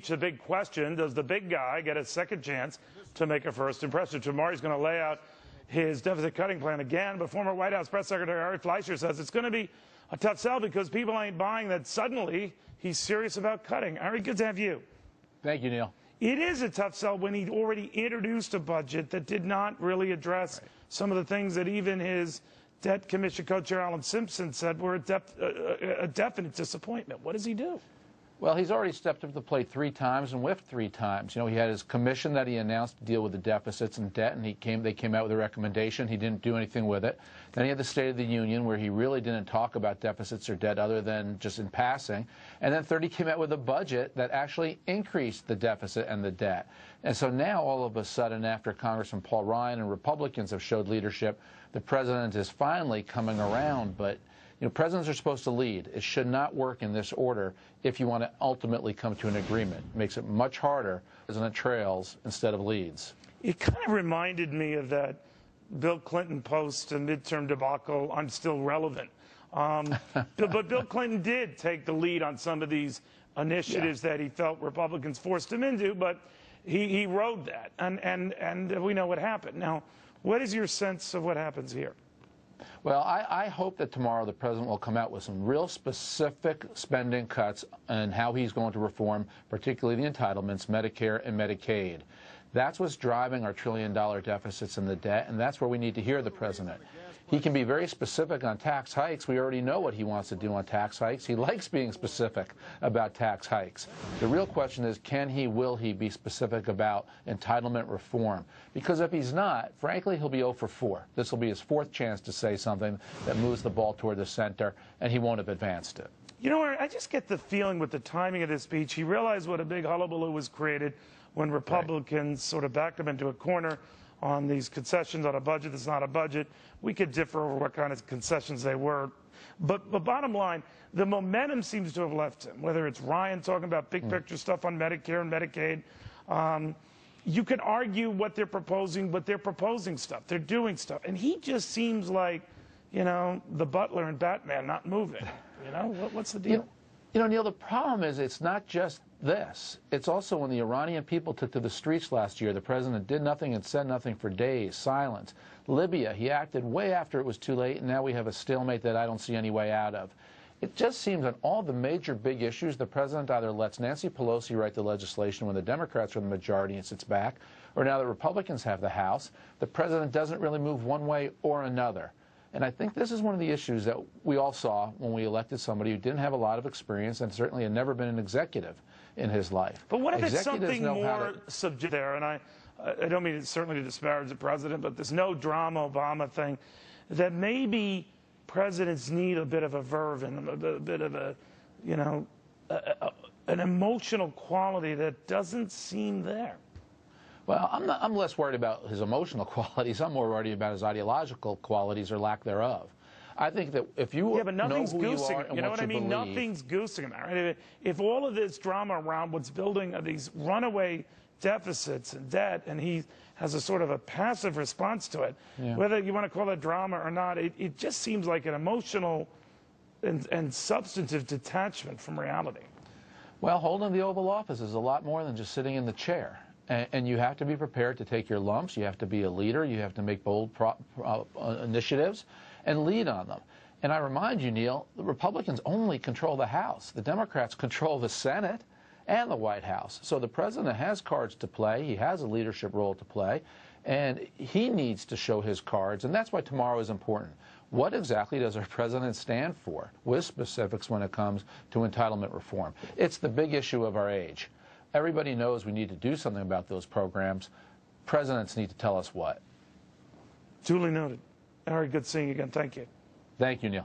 The big question, does the big guy get a second chance to make a first impression? Tomorrow he's going to lay out his deficit cutting plan again, but former White House Press Secretary Fleischer says it's going to be a tough sell because people ain't buying that suddenly he's serious about cutting. Ari, good to have you. Thank you, Neil. It is a tough sell when he'd already introduced a budget that did not really address some of the things that even his debt commission co-chair Alan Simpson said were a definite disappointment. What does he do? Well, he's already stepped up to the plate 3 times and whiffed 3 times. You know, he had his commission that he announced to deal with the deficits and debt, and they came out with a recommendation. He didn't do anything with it. Then he had the State of the Union, where he really didn't talk about deficits or debt other than just in passing. And then third, he came out with a budget that actually increased the deficit and the debt. And so now, all of a sudden, after Congressman Paul Ryan and Republicans have showed leadership, the president is finally coming around. But you know, presidents are supposed to lead. It should not work in this order if you want to ultimately come to an agreement. It makes it much harder. President trails instead of leads. It kind of reminded me of that Bill Clinton post and midterm debacle, I'm still relevant. But Bill Clinton did take the lead on some of these initiatives that he felt Republicans forced him into, but he rode that, and we know what happened. Now, what is your sense of what happens here? Well, I hope that tomorrow the president will come out with some real specific spending cuts and how he's going to reform, particularly the entitlements, Medicare and Medicaid. That's what's driving our trillion-dollar deficits and the debt, and that's where we need to hear the president. He can be very specific on tax hikes. We already know what he wants to do on tax hikes. He likes being specific about tax hikes. The real question is, will he be specific about entitlement reform? Because if he's not, frankly, he'll be 0 for 4. This will be his 4th chance to say something that moves the ball toward the center, and he won't have advanced it. You know, I just get the feeling with the timing of this speech, he realized what a big hullabaloo was created when Republicans sort of backed him into a corner on these concessions on a budget that's not a budget. We could differ over what kind of concessions they were. But bottom line, the momentum seems to have left him, whether it's Ryan talking about big picture stuff on Medicare and Medicaid. You can argue what they're proposing, but they're proposing stuff. They're doing stuff. And he just seems like, you know, the butler in Batman not moving. You know, what's the deal? You know, Neil, the problem is it's not just this. It's also when the Iranian people took to the streets last year, the president did nothing and said nothing for days, silence. Libya, he acted way after it was too late, and now we have a stalemate that I don't see any way out of. It just seems on all the major big issues, the president either lets Nancy Pelosi write the legislation when the Democrats are the majority and sits back, or now that Republicans have the House, the president doesn't really move one way or another. And I think this is one of the issues that we all saw when we elected somebody who didn't have a lot of experience and certainly had never been an executive in his life. But what if it's something more subject there? And I don't mean it certainly to disparage the president, but this no drama Obama thing, that maybe presidents need a bit of a verve in them, a bit of a, you know, an emotional quality that doesn't seem there. Well, I'm less worried about his emotional qualities. I'm more worried about his ideological qualities or lack thereof. I think that if you but nothing's know who goosing you are him. and You know what what I mean? believe, Nothing's goosing him. Right? If all of this drama around what's building these runaway deficits and debt, and he has a sort of a passive response to it, whether you want to call it drama or not, it just seems like an emotional and substantive detachment from reality. Well, holding the Oval Office is a lot more than just sitting in the chair. And you have to be prepared to take your lumps. You have to be a leader. You have to make bold initiatives and lead on them. And I remind you, Neil, the Republicans only control the House. The Democrats control the Senate and the White House. So the president has cards to play. He has a leadership role to play. And he needs to show his cards. And that's why tomorrow is important. What exactly does our president stand for with specifics when it comes to entitlement reform? It's the big issue of our age. Everybody knows we need to do something about those programs. Presidents need to tell us what. Duly noted. Ari, good seeing you again. Thank you. Thank you, Neil.